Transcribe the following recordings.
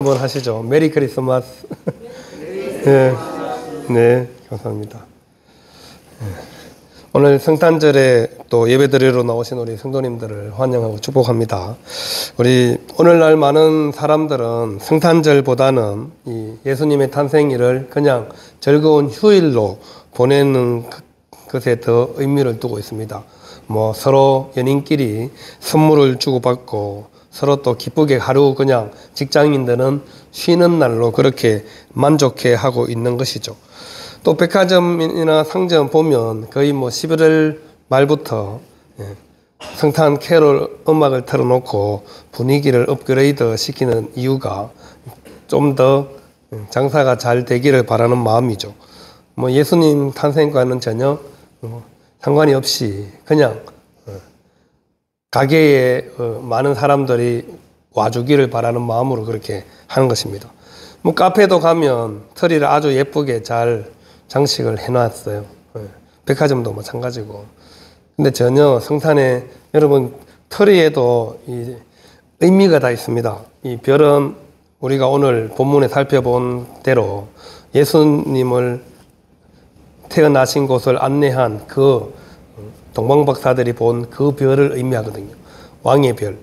한번 하시죠. 메리 크리스마스. 네, 네, 감사합니다. 오늘 성탄절에 또 예배드리러 나오신 우리 성도님들을 환영하고 축복합니다. 우리 오늘날 많은 사람들은 성탄절보다는 이 예수님의 탄생일을 그냥 즐거운 휴일로 보내는 것에 더 의미를 두고 있습니다. 뭐 서로 연인끼리 선물을 주고받고 서로 또 기쁘게 하루 그냥 직장인들은 쉬는 날로 그렇게 만족해 하고 있는 것이죠. 또 백화점이나 상점 보면 거의 뭐 11월 말부터 성탄 캐롤 음악을 틀어놓고 분위기를 업그레이드 시키는 이유가 좀 더 장사가 잘 되기를 바라는 마음이죠. 뭐 예수님 탄생과는 전혀 상관이 없이 그냥 가게에 많은 사람들이 와주기를 바라는 마음으로 그렇게 하는 것입니다. 뭐 카페도 가면 트리를 아주 예쁘게 잘 장식을 해놨어요. 백화점도 마찬가지고. 근데 전혀 성탄에 여러분 트리에도 이 의미가 다 있습니다. 이 별은 우리가 오늘 본문에 살펴본 대로 예수님을 태어나신 곳을 안내한 그 동방박사들이 본 그 별을 의미하거든요. 왕의 별.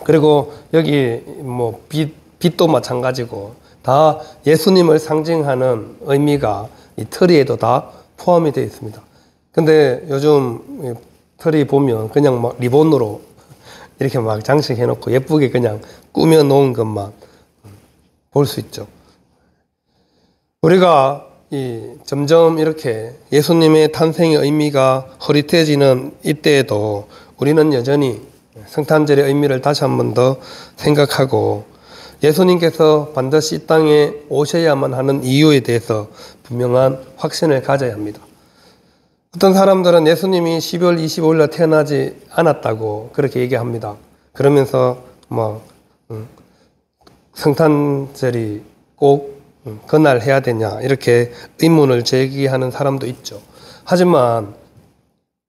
그리고 여기 뭐 빛도 마찬가지고 다 예수님을 상징하는 의미가 이 트리에도 다 포함이 되어 있습니다. 근데 요즘 트리 보면 그냥 막 리본으로 이렇게 막 장식해 놓고 예쁘게 그냥 꾸며 놓은 것만 볼 수 있죠. 우리가 점점 이렇게 예수님의 탄생의 의미가 흐릿해지는 이때에도 우리는 여전히 성탄절의 의미를 다시 한 번 더 생각하고 예수님께서 반드시 이 땅에 오셔야만 하는 이유에 대해서 분명한 확신을 가져야 합니다. 어떤 사람들은 예수님이 12월 25일 날 태어나지 않았다고 그렇게 얘기합니다. 그러면서 뭐 성탄절이 꼭 그날 해야 되냐 이렇게 의문을 제기하는 사람도 있죠. 하지만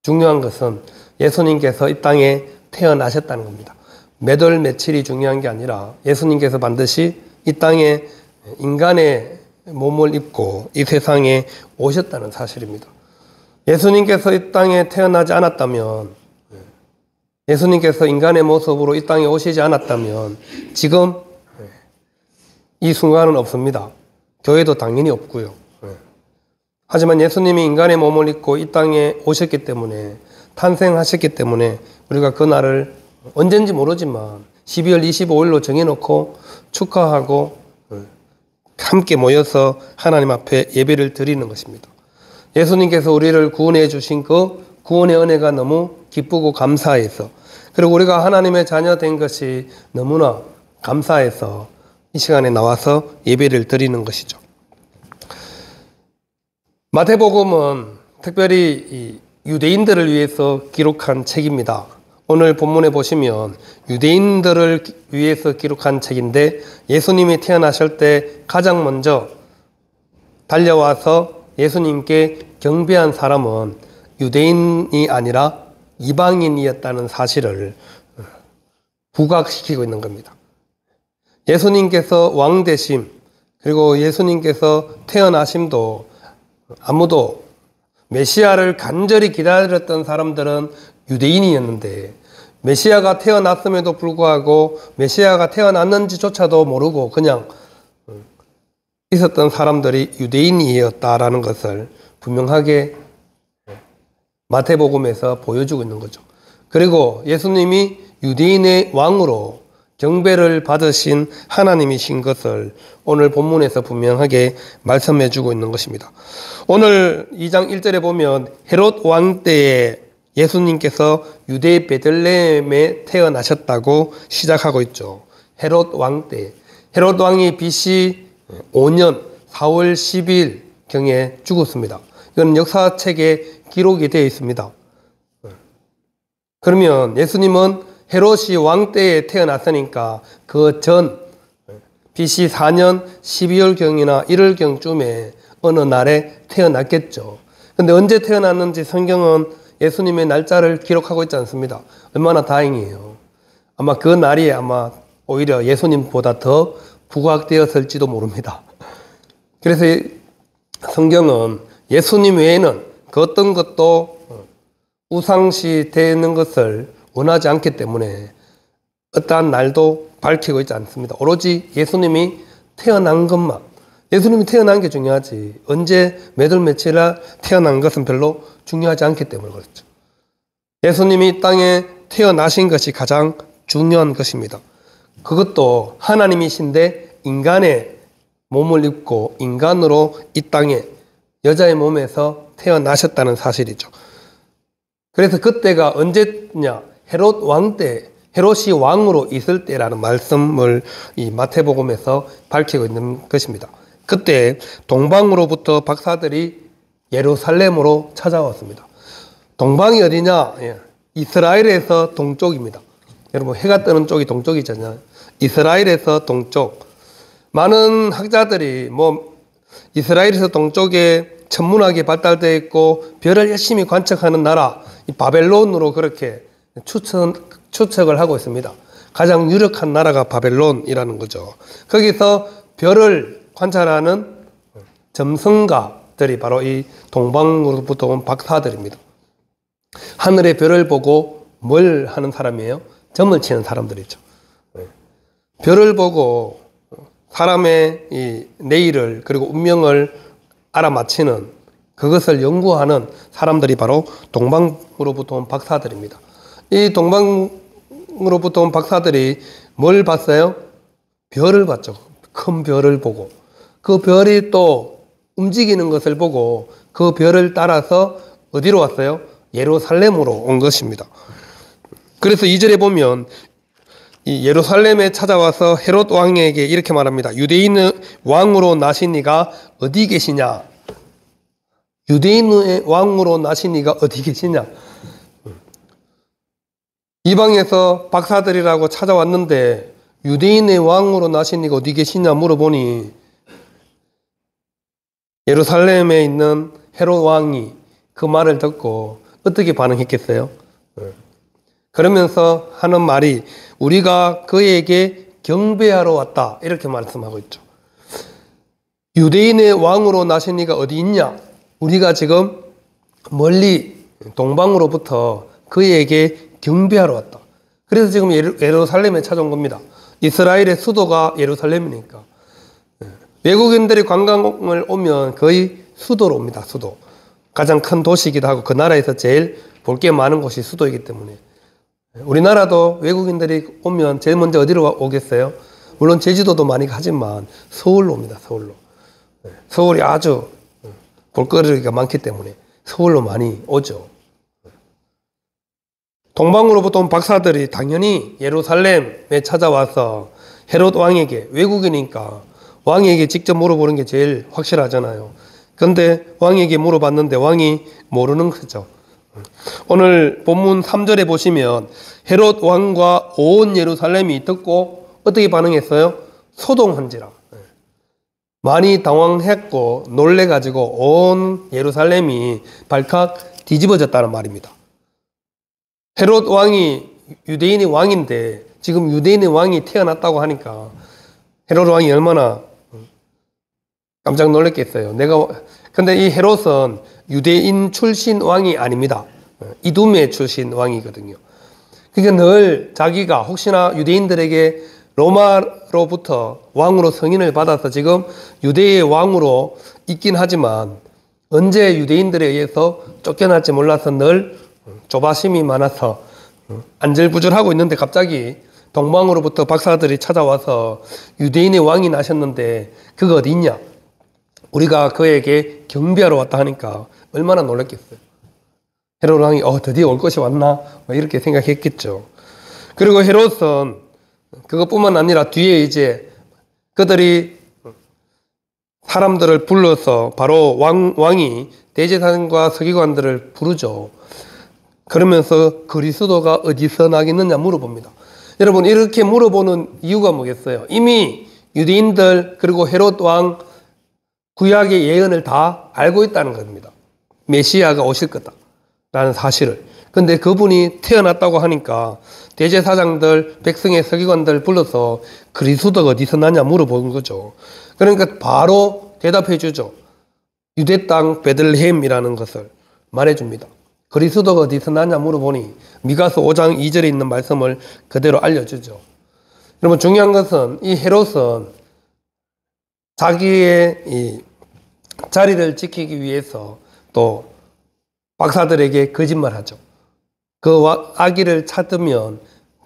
중요한 것은 예수님께서 이 땅에 태어나셨다는 겁니다. 몇 월 며칠이 중요한 게 아니라 예수님께서 반드시 이 땅에 인간의 몸을 입고 이 세상에 오셨다는 사실입니다. 예수님께서 이 땅에 태어나지 않았다면, 예수님께서 인간의 모습으로 이 땅에 오시지 않았다면 지금 이 순간은 없습니다. 교회도 당연히 없고요. 하지만 예수님이 인간의 몸을 입고 이 땅에 오셨기 때문에, 탄생하셨기 때문에 우리가 그날을 언젠지 모르지만 12월 25일로 정해놓고 축하하고 함께 모여서 하나님 앞에 예배를 드리는 것입니다. 예수님께서 우리를 구원해 주신 그 구원의 은혜가 너무 기쁘고 감사해서, 그리고 우리가 하나님의 자녀 된 것이 너무나 감사해서 이 시간에 나와서 예배를 드리는 것이죠. 마태복음은 특별히 유대인들을 위해서 기록한 책입니다. 오늘 본문에 보시면 유대인들을 위해서 기록한 책인데, 예수님이 태어나실 때 가장 먼저 달려와서 예수님께 경배한 사람은 유대인이 아니라 이방인이었다는 사실을 부각시키고 있는 겁니다. 예수님께서 왕 되심, 그리고 예수님께서 태어나심도 아무도, 메시아를 간절히 기다렸던 사람들은 유대인이었는데, 메시아가 태어났음에도 불구하고 메시아가 태어났는지조차도 모르고 그냥 있었던 사람들이 유대인이었다라는 것을 분명하게 마태복음에서 보여주고 있는 거죠. 그리고 예수님이 유대인의 왕으로 경배를 받으신 하나님이신 것을 오늘 본문에서 분명하게 말씀해 주고 있는 것입니다. 오늘 2장 1절에 보면 헤롯 왕 때에 예수님께서 유대 베들레헴에 태어나셨다고 시작하고 있죠. 헤롯 왕 때. 헤롯 왕이 BC 5년 4월 10일 경에 죽었습니다. 이건 역사책에 기록이 되어 있습니다. 그러면 예수님은 헤롯이 왕 때에 태어났으니까 그 전 BC 4년 12월경이나 1월경쯤에 어느 날에 태어났겠죠. 근데 언제 태어났는지 성경은 예수님의 날짜를 기록하고 있지 않습니다. 얼마나 다행이에요. 아마 그 날이 아마 오히려 예수님보다 더 부각되었을지도 모릅니다. 그래서 성경은 예수님 외에는 그 어떤 것도 우상시 되는 것을 원하지 않기 때문에 어떠한 날도 밝히고 있지 않습니다. 오로지 예수님이 태어난 것만, 예수님이 태어난 게 중요하지 언제 몇월 며칠날 태어난 것은 별로 중요하지 않기 때문에 그렇죠. 예수님이 땅에 태어나신 것이 가장 중요한 것입니다. 그것도 하나님이신데 인간의 몸을 입고 인간으로 이 땅에 여자의 몸에서 태어나셨다는 사실이죠. 그래서 그때가 언제냐? 헤롯 왕 때, 헤롯이 왕으로 있을 때라는 말씀을 이 마태복음에서 밝히고 있는 것입니다. 그때 동방으로부터 박사들이 예루살렘으로 찾아왔습니다. 동방이 어디냐? 이스라엘에서 동쪽입니다. 여러분, 해가 뜨는 쪽이 동쪽이잖아요. 이스라엘에서 동쪽. 많은 학자들이 이스라엘에서 동쪽에 천문학이 발달되어 있고 별을 열심히 관측하는 나라 이 바벨론으로 그렇게 추측을 하고 있습니다. 가장 유력한 나라가 바벨론이라는 거죠. 거기서 별을 관찰하는 점성가들이 바로 이 동방으로부터 온 박사들입니다. 하늘의 별을 보고 뭘 하는 사람이에요? 점을 치는 사람들이죠. 별을 보고 사람의 이 내일을 그리고 운명을 알아맞히는 그것을 연구하는 사람들이 바로 동방으로부터 온 박사들입니다. 이 동방으로부터 온 박사들이 뭘 봤어요? 별을 봤죠. 큰 별을 보고 그 별이 또 움직이는 것을 보고 그 별을 따라서 어디로 왔어요? 예루살렘으로 온 것입니다. 그래서 2절에 보면 이 예루살렘에 찾아와서 헤롯 왕에게 이렇게 말합니다. 유대인의 왕으로 나신 이가 어디 계시냐? 유대인의 왕으로 나신 이가 어디 계시냐? 이방에서 박사들이라고 찾아왔는데 유대인의 왕으로 나신 이가 어디 계시냐 물어보니 예루살렘에 있는 헤롯 왕이 그 말을 듣고 어떻게 반응했겠어요? 그러면서 하는 말이 우리가 그에게 경배하러 왔다 이렇게 말씀하고 있죠. 유대인의 왕으로 나신 이가 어디 있냐? 우리가 지금 멀리 동방으로부터 그에게 경배하러 왔다. 그래서 지금 예루살렘에 찾아온 겁니다. 이스라엘의 수도가 예루살렘이니까. 외국인들이 관광을 오면 거의 수도로 옵니다. 수도. 가장 큰 도시이기도 하고 그 나라에서 제일 볼 게 많은 곳이 수도이기 때문에. 우리나라도 외국인들이 오면 제일 먼저 어디로 오겠어요? 물론 제주도도 많이 가지만 서울로 옵니다. 서울로. 서울이 아주 볼거리가 많기 때문에 서울로 많이 오죠. 동방으로부터 온 박사들이 당연히 예루살렘에 찾아와서 헤롯 왕에게, 외국이니까 왕에게 직접 물어보는 게 제일 확실하잖아요. 근데 왕에게 물어봤는데 왕이 모르는 거죠. 오늘 본문 3절에 보시면 헤롯 왕과 온 예루살렘이 듣고 어떻게 반응했어요? 소동한지라. 많이 당황했고 놀래가지고 온 예루살렘이 발칵 뒤집어졌다는 말입니다. 헤롯 왕이 유대인의 왕인데 지금 유대인의 왕이 태어났다고 하니까 헤롯 왕이 얼마나 깜짝 놀랐겠어요. 근데 이 헤롯은 유대인 출신 왕이 아닙니다. 이두메 출신 왕이거든요. 그러니까 늘 자기가 혹시나 유대인들에게 로마로부터 왕으로 승인을 받아서 지금 유대의 왕으로 있긴 하지만 언제 유대인들에 의해서 쫓겨날지 몰라서 늘 조바심이 많아서 안절부절하고 있는데 갑자기 동방으로부터 박사들이 찾아와서 유대인의 왕이 나셨는데 그거 어디 있냐? 우리가 그에게 경배하러 왔다 하니까 얼마나 놀랐겠어요. 헤롯 왕이 드디어 올 것이 왔나? 이렇게 생각했겠죠. 그리고 헤롯은 그것뿐만 아니라 뒤에 이제 그들이 사람들을 불러서 바로 왕이 대제사장과 서기관들을 부르죠. 그러면서 그리스도가 어디서 나겠느냐 물어봅니다. 여러분 이렇게 물어보는 이유가 뭐겠어요? 이미 유대인들 그리고 헤롯 왕 구약의 예언을 다 알고 있다는 겁니다. 메시아가 오실 거다라는 사실을. 근데 그분이 태어났다고 하니까 대제사장들, 백성의 서기관들 불러서 그리스도가 어디서 나냐 물어보는 거죠. 그러니까 바로 대답해 주죠. 유대 땅 베들레헴이라는 것을 말해줍니다. 그리스도가 어디서 나냐 물어보니 미가서 5장 2절에 있는 말씀을 그대로 알려주죠. 여러분 중요한 것은 이 헤롯은 자기의 이 자리를 지키기 위해서 또 박사들에게 거짓말하죠. 그 아기를 찾으면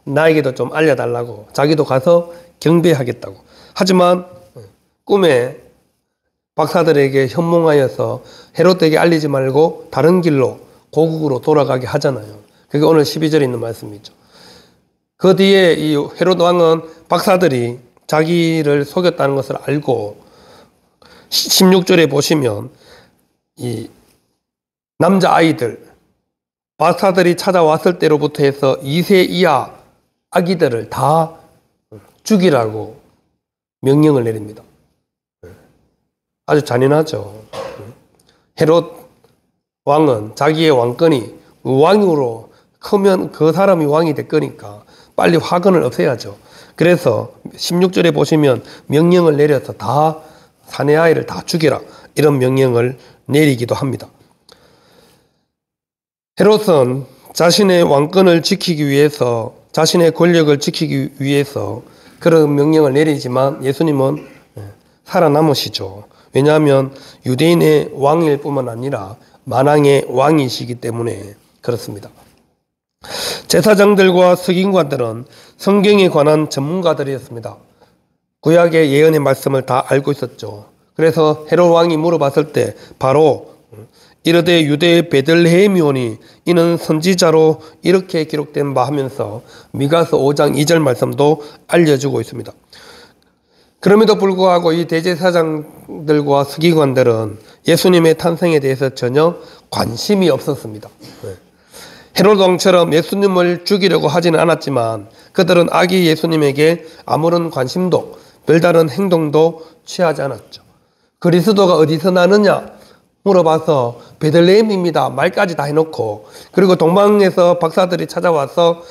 나에게도 좀 알려달라고 자기도 가서 경배하겠다고. 하지만 꿈에 박사들에게 현몽하여서 헤롯에게 알리지 말고 다른 길로 고국으로 돌아가게 하잖아요. 그게 오늘 12절에 있는 말씀이죠. 그 뒤에 이 헤롯 왕은 박사들이 자기를 속였다는 것을 알고 16절에 보시면 이 남자아이들 박사들이 찾아왔을 때로부터 해서 2세 이하 아기들을 다 죽이라고 명령을 내립니다. 아주 잔인하죠. 헤롯 왕은 자기의 왕권이 왕으로 크면 그 사람이 왕이 될 거니까 빨리 화근을 없애야죠. 그래서 16절에 보시면 명령을 내려서 다 사내 아이를 다 죽여라 이런 명령을 내리기도 합니다. 헤롯은 자신의 왕권을 지키기 위해서 자신의 권력을 지키기 위해서 그런 명령을 내리지만 예수님은 살아남으시죠. 왜냐하면 유대인의 왕일 뿐만 아니라 만왕의 왕이시기 때문에 그렇습니다. 제사장들과 서기관들은 성경에 관한 전문가들이었습니다. 구약의 예언의 말씀을 다 알고 있었죠. 그래서 헤롯 왕이 물어봤을 때 바로 이르되 유대의 베들레헴이 오니 이는 선지자로 이렇게 기록된 바 하면서 미가서 5장 2절 말씀도 알려주고 있습니다. 그럼에도 불구하고 이 대제사장들과 서기관들은 예수님의 탄생에 대해서 전혀 관심이 없었습니다. 헤롯 왕처럼 예수님을 죽이려고 하지는 않았지만 그들은 아기 예수님에게 아무런 관심도 별다른 행동도 취하지 않았죠. 그리스도가 어디서 나느냐 물어봐서 베들레헴입니다 말까지 다 해놓고, 그리고 동방에서 박사들이 찾아와서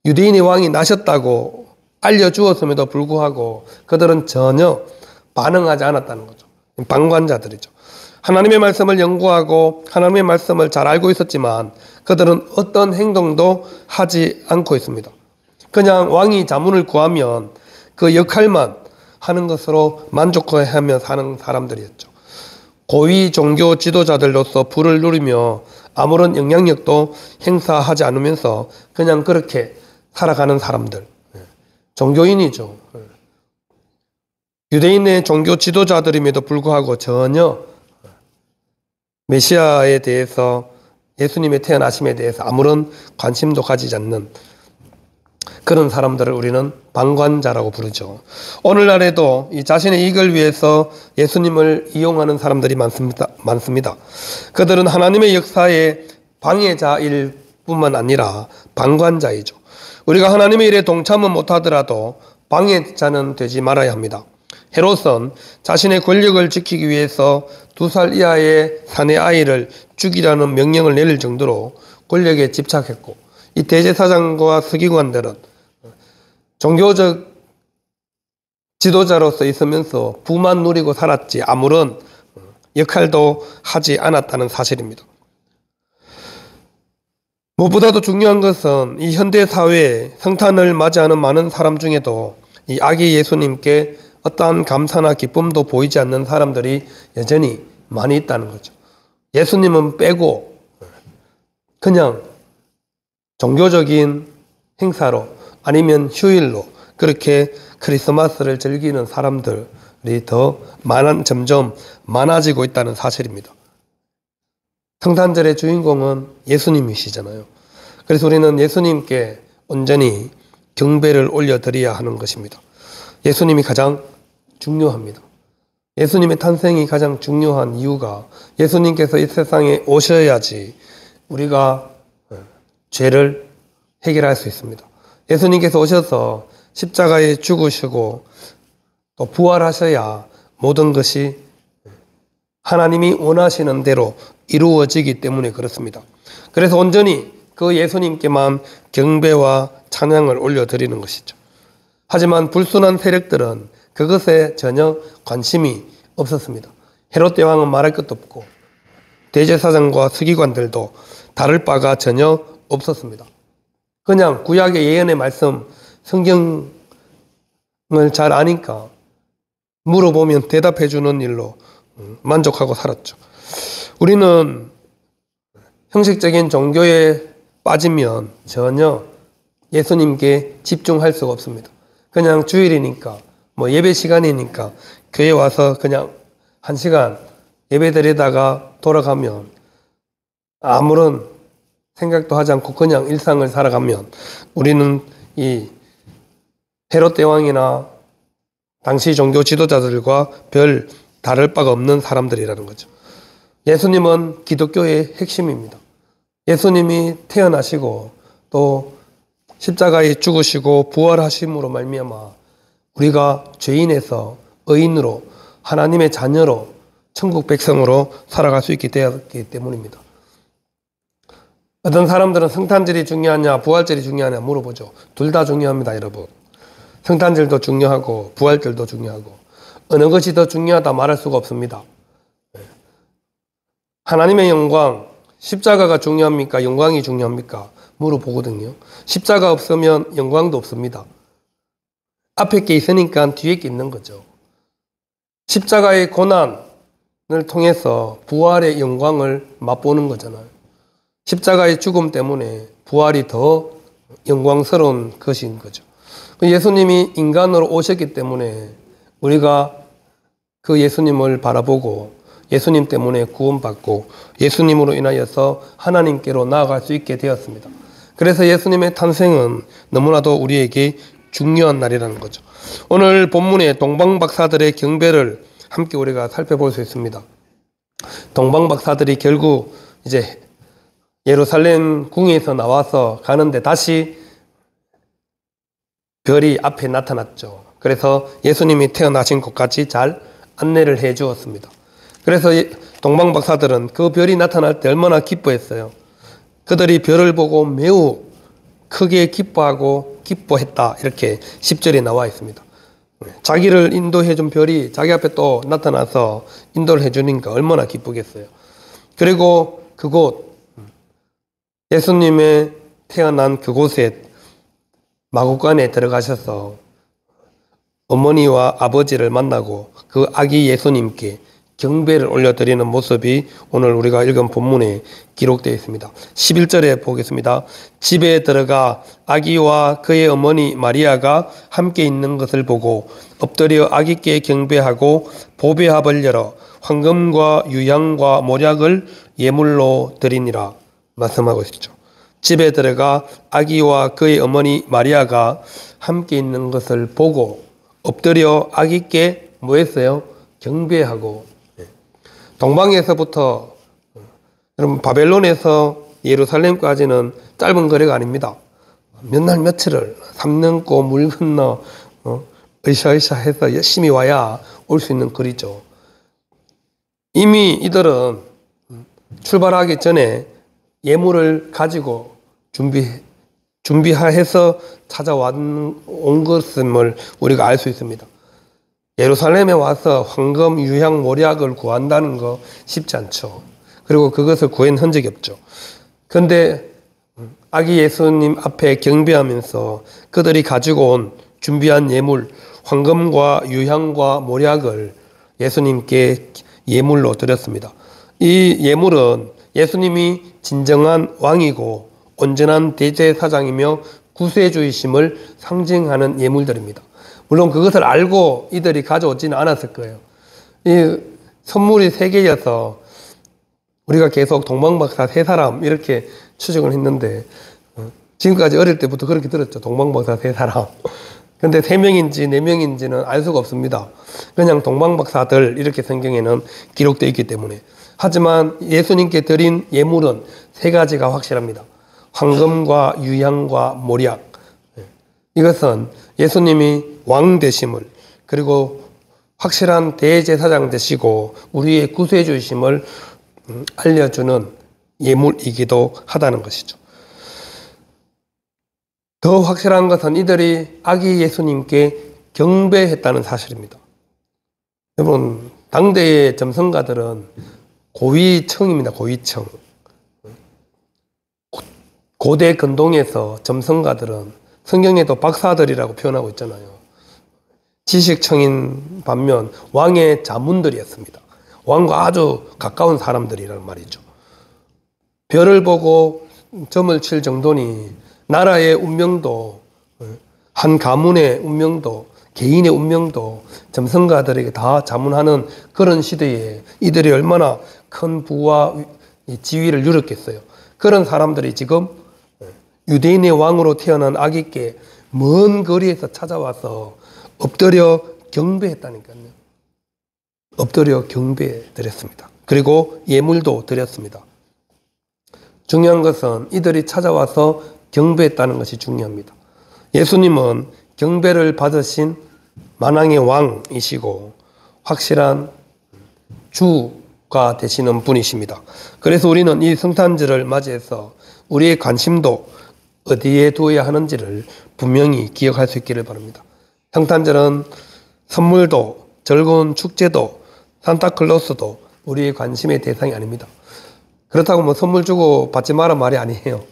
유대인의 왕이 나셨다고 알려주었음에도 불구하고 그들은 전혀 반응하지 않았다는 거죠. 방관자들이죠. 하나님의 말씀을 연구하고 하나님의 말씀을 잘 알고 있었지만 그들은 어떤 행동도 하지 않고 있습니다. 그냥 왕이 자문을 구하면 그 역할만 하는 것으로 만족해하며 사는 사람들이었죠. 고위 종교 지도자들로서 부를 누리며 아무런 영향력도 행사하지 않으면서 그냥 그렇게 살아가는 사람들, 종교인이죠. 유대인의 종교 지도자들임에도 불구하고 전혀 메시아에 대해서, 예수님의 태어나심에 대해서 아무런 관심도 가지지 않는 그런 사람들을 우리는 방관자라고 부르죠. 오늘날에도 이 자신의 이익을 위해서 예수님을 이용하는 사람들이 많습니다. 그들은 하나님의 역사의 방해자일 뿐만 아니라 방관자이죠. 우리가 하나님의 일에 동참은 못하더라도 방해자는 되지 말아야 합니다. 헤롯은 자신의 권력을 지키기 위해서 2살 이하의 사내 아이를 죽이라는 명령을 내릴 정도로 권력에 집착했고, 이 대제사장과 서기관들은 종교적 지도자로서 있으면서 부만 누리고 살았지 아무런 역할도 하지 않았다는 사실입니다. 무엇보다도 중요한 것은 이 현대 사회에 성탄을 맞이하는 많은 사람 중에도 이 아기 예수님께 어떠한 감사나 기쁨도 보이지 않는 사람들이 여전히 많이 있다는 거죠. 예수님은 빼고 그냥 종교적인 행사로 아니면 휴일로 그렇게 크리스마스를 즐기는 사람들이 점점 많아지고 있다는 사실입니다. 성탄절의 주인공은 예수님이시잖아요. 그래서 우리는 예수님께 온전히 경배를 올려드려야 하는 것입니다. 예수님이 가장 중요합니다. 예수님의 탄생이 가장 중요한 이유가 예수님께서 이 세상에 오셔야지 우리가 죄를 해결할 수 있습니다. 예수님께서 오셔서 십자가에 죽으시고 또 부활하셔야 모든 것이 하나님이 원하시는 대로 이루어지기 때문에 그렇습니다. 그래서 온전히 그 예수님께만 경배와 찬양을 올려드리는 것이죠. 하지만 불순한 세력들은 그것에 전혀 관심이 없었습니다. 헤롯 대왕은 말할 것도 없고 대제사장과 서기관들도 다를 바가 전혀 없었습니다. 그냥 구약의 예언의 말씀, 성경을 잘 아니까 물어보면 대답해 주는 일로 만족하고 살았죠. 우리는 형식적인 종교에 빠지면 전혀 예수님께 집중할 수가 없습니다. 그냥 주일이니까, 예배 시간이니까 교회 와서 그냥 1시간 예배 드리다가 돌아가면 아무런 생각도 하지 않고 그냥 일상을 살아가면 우리는 이 헤롯 대왕이나 당시 종교 지도자들과 별 다를 바가 없는 사람들이라는 거죠. 예수님은 기독교의 핵심입니다. 예수님이 태어나시고 또 십자가에 죽으시고 부활하심으로 말미암아 우리가 죄인에서 의인으로 하나님의 자녀로 천국 백성으로 살아갈 수 있게 되었기 때문입니다. 어떤 사람들은 성탄절이 중요하냐 부활절이 중요하냐 물어보죠. 둘 다 중요합니다, 여러분. 성탄절도 중요하고 부활절도 중요하고 어느 것이 더 중요하다 말할 수가 없습니다. 하나님의 영광, 십자가가 중요합니까? 영광이 중요합니까? 물어보거든요. 십자가 없으면 영광도 없습니다. 앞에 게 있으니까 뒤에 게 있는 거죠. 십자가의 고난을 통해서 부활의 영광을 맛보는 거잖아요. 십자가의 죽음 때문에 부활이 더 영광스러운 것인 거죠. 예수님이 인간으로 오셨기 때문에 우리가 그 예수님을 바라보고 예수님 때문에 구원받고 예수님으로 인하여서 하나님께로 나아갈 수 있게 되었습니다. 그래서 예수님의 탄생은 너무나도 우리에게 중요한 날이라는 거죠. 오늘 본문의 동방박사들의 경배를 함께 우리가 살펴볼 수 있습니다. 동방박사들이 결국 이제 예루살렘 궁에서 나와서 가는데 다시 별이 앞에 나타났죠. 그래서 예수님이 태어나신 곳까지 잘 안내를 해 주었습니다. 그래서 동방박사들은 그 별이 나타날 때 얼마나 기뻐했어요. 그들이 별을 보고 매우 크게 기뻐하고 기뻐했다. 이렇게 10절에 나와 있습니다. 자기를 인도해 준 별이 자기 앞에 또 나타나서 인도를 해 주니까 얼마나 기쁘겠어요. 그리고 그곳 예수님의 태어난 그곳에 마구간에 들어가셔서 어머니와 아버지를 만나고 그 아기 예수님께 경배를 올려드리는 모습이 오늘 우리가 읽은 본문에 기록되어 있습니다. 11절에 보겠습니다. 집에 들어가 아기와 그의 어머니 마리아가 함께 있는 것을 보고 엎드려 아기께 경배하고 보배합을 열어 황금과 유향과 모략을 예물로 드리니라 말씀하고 있죠. 집에 들어가 아기와 그의 어머니 마리아가 함께 있는 것을 보고 엎드려 아기께 뭐 했어요? 경배하고. 동방에서부터 여러분 바벨론에서 예루살렘까지는 짧은 거리가 아닙니다. 몇 날 며칠을 삶 넘고 물 건너 으쌰으쌰 해서 열심히 와야 올 수 있는 거리죠. 이미 이들은 출발하기 전에 예물을 가지고 준비해서 찾아온 것임을 우리가 알 수 있습니다. 예루살렘에 와서 황금, 유향, 모략을 구한다는 거 쉽지 않죠. 그리고 그것을 구한 흔적이 없죠. 그런데 아기 예수님 앞에 경배하면서 그들이 가지고 온 준비한 예물, 황금과 유향과 모략을 예수님께 예물로 드렸습니다. 이 예물은 예수님이 진정한 왕이고 온전한 대제사장이며 구세주이심을 상징하는 예물들입니다. 물론 그것을 알고 이들이 가져오지는 않았을 거예요. 이 선물이 3개여서 우리가 계속 동방박사 3사람 이렇게 추정을 했는데 지금까지 어릴 때부터 그렇게 들었죠. 동방박사 3사람. 근데 3명인지 4명인지는 알 수가 없습니다. 그냥 동방박사들 이렇게 성경에는 기록되어 있기 때문에. 하지만 예수님께 드린 예물은 3가지가 확실합니다. 황금과 유향과 모략. 이것은 예수님이 왕 되심을 그리고 확실한 대제사장 되시고 우리의 구세주이심을 알려주는 예물이기도 하다는 것이죠. 더 확실한 것은 이들이 아기 예수님께 경배했다는 사실입니다. 여러분, 당대의 점성가들은 고위층입니다. 고위층. 고대 근동에서 점성가들은 성경에도 박사들이라고 표현하고 있잖아요. 지식층인 반면 왕의 자문들이었습니다. 왕과 아주 가까운 사람들이란 말이죠. 별을 보고 점을 칠 정도니 나라의 운명도, 한 가문의 운명도, 개인의 운명도 점성가들에게 다 자문하는 그런 시대에 이들이 얼마나 큰 부와 지위를 누렸겠어요. 그런 사람들이 지금 유대인의 왕으로 태어난 아기께 먼 거리에서 찾아와서 엎드려 경배했다니까요. 엎드려 경배 드렸습니다. 그리고 예물도 드렸습니다. 중요한 것은 이들이 찾아와서 경배했다는 것이 중요합니다. 예수님은 경배를 받으신 만왕의 왕이시고 확실한 주가 되시는 분이십니다. 그래서 우리는 이 성탄절을 맞이해서 우리의 관심도 어디에 두어야 하는지를 분명히 기억할 수 있기를 바랍니다. 성탄절은 선물도, 즐거운 축제도, 산타클로스도 우리의 관심의 대상이 아닙니다. 그렇다고 뭐 선물 주고 받지 마라 말이 아니에요.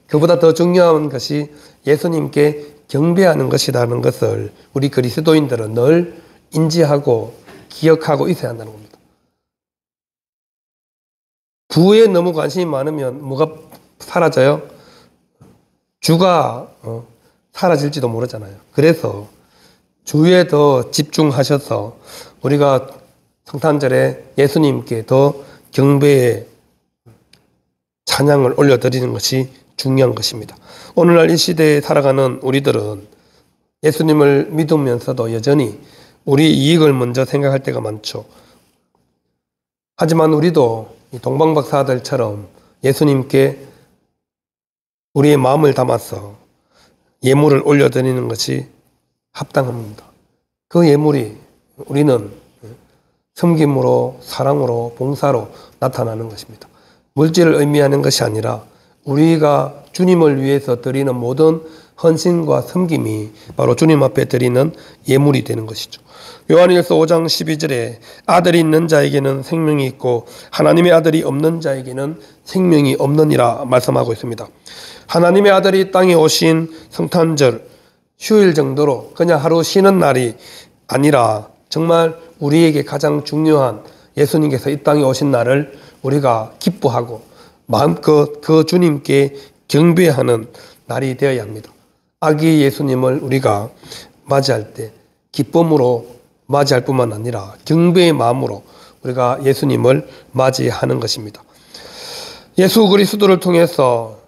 그보다 더 중요한 것이 예수님께 경배하는 것이라는 것을 우리 그리스도인들은 늘 인지하고 기억하고 있어야 한다는 겁니다. 부에 너무 관심이 많으면 뭐가 사라져요? 주가 사라질지도 모르잖아요. 그래서 주에 더 집중하셔서 우리가 성탄절에 예수님께 더 경배의 찬양을 올려드리는 것이 중요한 것입니다. 오늘날 이 시대에 살아가는 우리들은 예수님을 믿으면서도 여전히 우리 이익을 먼저 생각할 때가 많죠. 하지만 우리도 이 동방박사들처럼 예수님께 우리의 마음을 담아서 예물을 올려드리는 것이 합당합니다. 그 예물이 우리는 섬김으로, 사랑으로, 봉사로 나타나는 것입니다. 물질을 의미하는 것이 아니라 우리가 주님을 위해서 드리는 모든 헌신과 섬김이 바로 주님 앞에 드리는 예물이 되는 것이죠. 요한일서 5장 12절에 아들이 있는 자에게는 생명이 있고 하나님의 아들이 없는 자에게는 생명이 없느니라 말씀하고 있습니다. 하나님의 아들이 땅에 오신 성탄절 휴일 정도로 그냥 하루 쉬는 날이 아니라 정말 우리에게 가장 중요한 예수님께서 이 땅에 오신 날을 우리가 기뻐하고 마음껏 그 주님께 경배하는 날이 되어야 합니다. 아기 예수님을 우리가 맞이할 때 기쁨으로 맞이할 뿐만 아니라 경배의 마음으로 우리가 예수님을 맞이하는 것입니다. 예수 그리스도를 통해서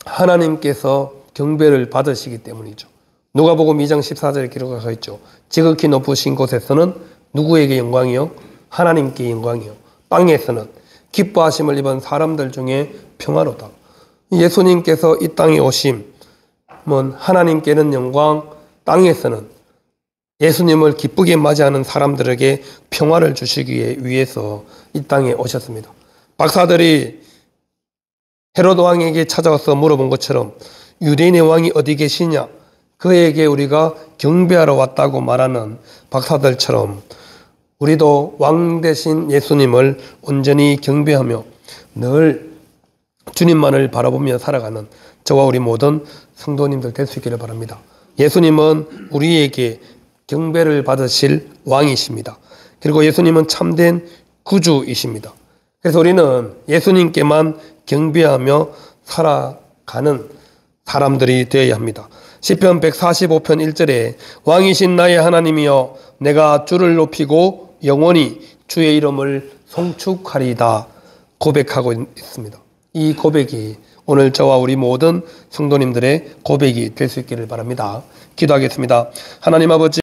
하나님께서 경배를 받으시기 때문이죠. 누가복음 2장 14절에 기록하고 있죠. 지극히 높으신 곳에서는 누구에게 영광이요? 하나님께 영광이요. 땅에서는 기뻐하심을 입은 사람들 중에 평화로다. 예수님께서 이 땅에 오심은 하나님께는 영광, 땅에서는 예수님을 기쁘게 맞이하는 사람들에게 평화를 주시기 위해서 이 땅에 오셨습니다. 박사들이 헤롯 왕에게 찾아와서 물어본 것처럼 유대인의 왕이 어디 계시냐? 그에게 우리가 경배하러 왔다고 말하는 박사들처럼 우리도 왕 대신 예수님을 온전히 경배하며 늘 주님만을 바라보며 살아가는 저와 우리 모든 성도님들 될 수 있기를 바랍니다. 예수님은 우리에게 경배를 받으실 왕이십니다. 그리고 예수님은 참된 구주이십니다. 그래서 우리는 예수님께만 경배하며 살아가는 사람들이 되어야 합니다. 시편 145편 1절에 왕이신 나의 하나님이여 내가 주를 높이고 영원히 주의 이름을 송축하리다 고백하고 있습니다. 이 고백이 오늘 저와 우리 모든 성도님들의 고백이 될 수 있기를 바랍니다. 기도하겠습니다. 하나님 아버지